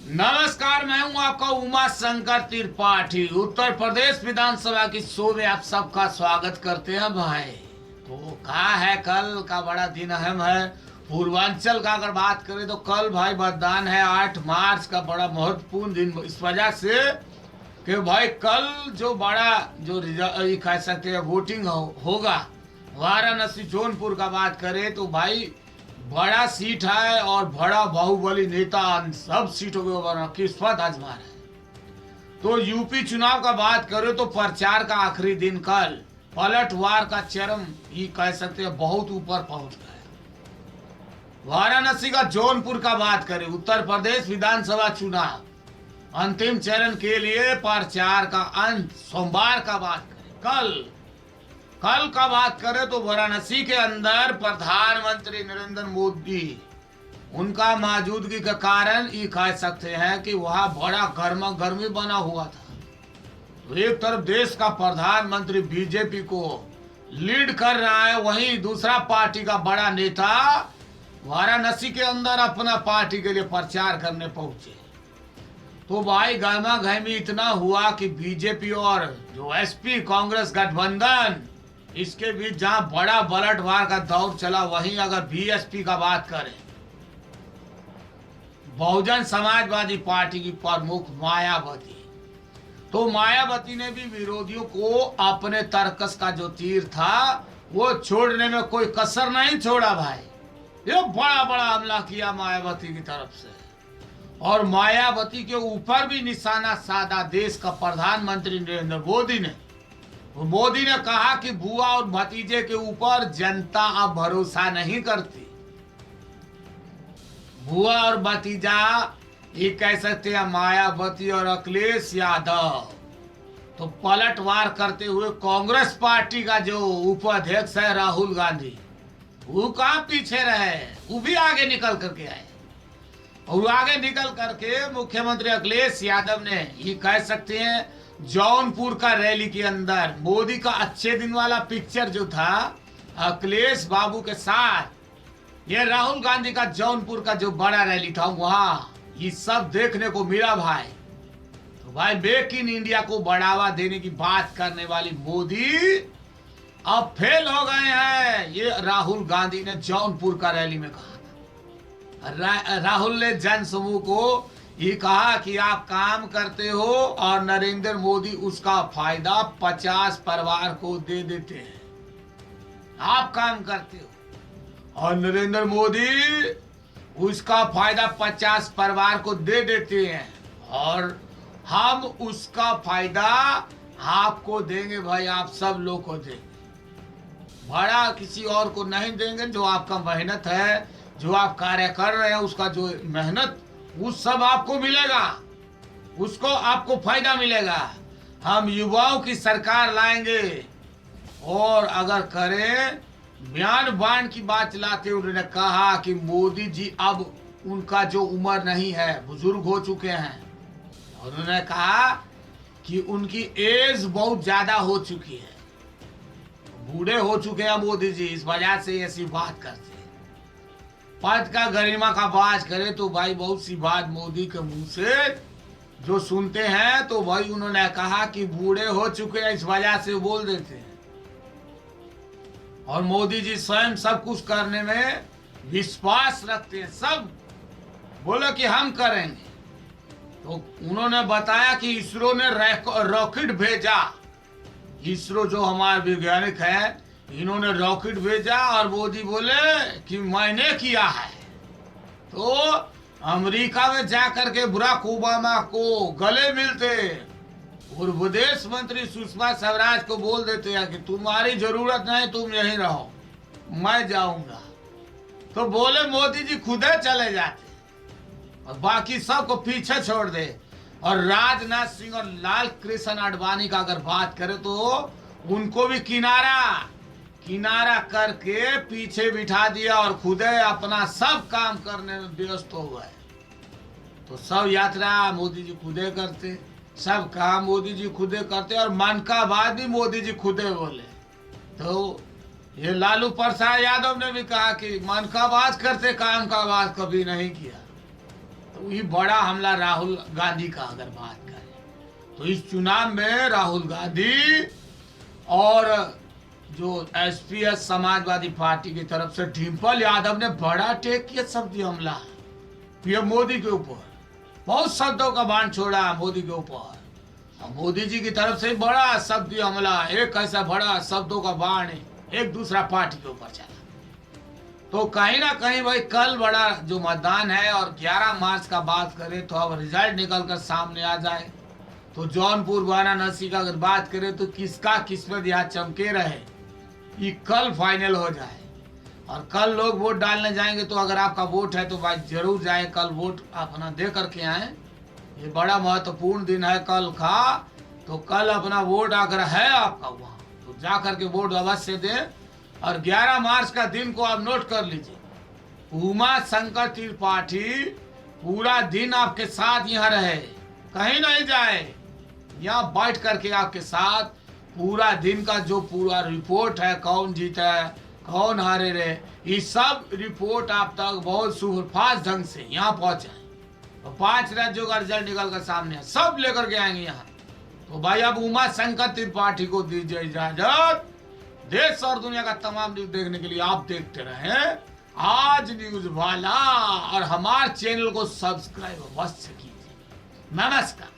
नमस्कार, मैं हूं आपका उमा शंकर त्रिपाठी। उत्तर प्रदेश विधानसभा की शो में आप सबका स्वागत करते हैं भाई। तो कहा है, कल का बड़ा दिन अहम है। पूर्वांचल का अगर बात करें तो कल भाई मतदान है। 8 मार्च का बड़ा महत्वपूर्ण दिन इस वजह से कि भाई कल जो बड़ा जो ये कह सकते हैं वोटिंग होगा वाराणसी जौनपुर का बात करें तो भाई बड़ा सीट है और बड़ा बाहुबली नेता सब सीटों के ऊपर किस्मत आजमा है। तो यूपी चुनाव का बात करें तो प्रचार का आखिरी दिन कल पलटवार का चरम ही कह सकते हैं बहुत ऊपर पहुंच गए। वाराणसी का जौनपुर का बात करें, उत्तर प्रदेश विधानसभा चुनाव अंतिम चरण के लिए प्रचार का अंत सोमवार का बात करें कल का बात करें तो वाराणसी के अंदर प्रधानमंत्री नरेंद्र मोदी उनका मौजूदगी के कारण ये कह सकते हैं कि वहाँ बड़ा गर्मा गर्मी बना हुआ था। तो एक तरफ देश का प्रधानमंत्री बीजेपी को लीड कर रहा है, वहीं दूसरा पार्टी का बड़ा नेता वाराणसी के अंदर अपना पार्टी के लिए प्रचार करने पहुंचे। तो भाई गर्मा गर्मी इतना हुआ कि बीजेपी और जो एसपी कांग्रेस गठबंधन इसके बीच जहां बड़ा पलटवार का दौर चला, वहीं अगर बीएसपी का बात करें, बहुजन समाजवादी पार्टी की प्रमुख मायावती, तो मायावती ने भी विरोधियों को अपने तर्कस का जो तीर था वो छोड़ने में कोई कसर नहीं छोड़ा भाई। ये बड़ा बड़ा हमला किया मायावती की तरफ से और मायावती के ऊपर भी निशाना साधा देश का प्रधानमंत्री नरेंद्र मोदी ने कहा कि बुआ और भतीजे के ऊपर जनता अब भरोसा नहीं करती। बुआ और भतीजा ये कह सकते हैं मायावती और अखिलेश यादव। तो पलटवार करते हुए कांग्रेस पार्टी का जो उपाध्यक्ष है राहुल गांधी, वो कहाँ पीछे रहे, वो भी आगे निकल करके आए और आगे निकल करके मुख्यमंत्री अखिलेश यादव ने ये कह सकते हैं जौनपुर का रैली के अंदर मोदी का अच्छे दिन वाला पिक्चर जो था अखिलेश बाबू के साथ, ये राहुल गांधी का जौनपुर का जो बड़ा रैली था वहाँ ये सब देखने को मिला भाई। तो भाई मेक इन इंडिया को बढ़ावा देने की बात करने वाली मोदी अब फेल हो गए हैं, ये राहुल गांधी ने जौनपुर का रैली में कहा था। राहुल ने जन समूह को ये कहा कि आप काम करते हो और नरेंद्र मोदी उसका फायदा 50 परिवार को दे देते हैं। आप काम करते हो और नरेंद्र मोदी उसका फायदा 50 परिवार को दे देते हैं और हम उसका फायदा आपको देंगे भाई, आप सब लोग को देंगे, बड़ा किसी और को नहीं देंगे। जो आपका मेहनत है, जो आप कार्य कर रहे हैं, उसका जो मेहनत वो सब आपको मिलेगा, उसको आपको फायदा मिलेगा। हम युवाओं की सरकार लाएंगे और अगर करें म्यान बाण की बात चलाते उन्होंने कहा कि मोदी जी अब उनका जो उम्र नहीं है, बुजुर्ग हो चुके हैं, और उन्होंने कहा कि उनकी एज बहुत ज्यादा हो चुकी है, बूढ़े हो चुके हैं मोदी जी, इस वजह से ऐसी बात करते हैं। पद का गरिमा का बात करें तो भाई बहुत सी बात मोदी के मुंह से जो सुनते हैं तो भाई उन्होंने कहा कि बूढ़े हो चुके हैं, इस वजह से बोल देते हैं। और मोदी जी स्वयं सब कुछ करने में विश्वास रखते हैं, सब बोले कि हम करेंगे। तो उन्होंने बताया कि इसरो ने रॉकेट भेजा, इसरो जो हमारे वैज्ञानिक है इन्होंने रॉकेट भेजा और मोदी बोले कि मैंने किया है। तो अमेरिका में जाकर के बराक ओबामा को गले मिलते और विदेश मंत्री सुषमा स्वराज को बोल देते हैं कि तुम्हारी जरूरत नहीं, तुम यहीं रहो, मैं जाऊंगा। तो बोले मोदी जी खुदे चले जाते और बाकी सबको पीछे छोड़ दे। और राजनाथ सिंह और लाल कृष्ण आडवाणी का अगर बात करें तो उनको भी किनारा करके पीछे बिठा दिया और खुदे अपना सब काम करने में व्यस्त हो गए। तो सब यात्रा मोदी जी खुदे करते, सब काम मोदी जी खुदे करते और मन का बात भी मोदी जी खुदे बोले। तो ये लालू प्रसाद यादव ने भी कहा कि मन का बात करते, काम का बात कभी नहीं किया। तो ये बड़ा हमला राहुल गांधी का अगर बात करें तो इस चुनाव में राहुल गांधी और जो एसपीएस समाजवादी पार्टी की तरफ से डिम्पल यादव ने बड़ा टेक किया शब्दी हमला पीएम मोदी के ऊपर। बहुत शब्दों का बाण छोड़ा मोदी के ऊपर। मोदी जी की तरफ से बड़ा शब्दी हमला, एक ऐसा बड़ा शब्दों का बाण एक दूसरा पार्टी के ऊपर चला। तो कहीं ना कहीं भाई कल बड़ा जो मतदान है और 11 मार्च का बात करें तो अब रिजल्ट निकल कर सामने आ जाए तो जौनपुर वाराणसी का अगर बात करें तो किसका किस्मत यहाँ चमके रहे ये कल फाइनल हो जाए। और कल लोग वोट डालने जाएंगे तो अगर आपका वोट है तो भाई जरूर जाए, कल वोट अपना दे करके आए। ये बड़ा महत्वपूर्ण दिन है कल का। तो कल अपना वोट अगर है आपका वहाँ तो जा करके वोट अवश्य दें। और 11 मार्च का दिन को आप नोट कर लीजिए, उमा शंकर त्रिपाठी पूरा दिन आपके साथ यहाँ रहे, कहीं नहीं जाए, यहाँ बैठ करके आपके साथ पूरा दिन का जो पूरा रिपोर्ट है, कौन जीता है कौन हारे रहे, ये सब रिपोर्ट आप तक बहुत सुपरफास्ट ढंग से यहाँ पहुंचाए। तो 5 राज्यों का रिजल्ट निकल कर सामने है, सब लेकर के आएंगे यहाँ। तो भाई अब उमा शंकर त्रिपाठी को दीजिए इजाजत। देश और दुनिया का तमाम न्यूज देखने के लिए आप देखते रहें आज न्यूज वाला और हमारे चैनल को सब्सक्राइब अवश्य कीजिए। नमस्कार।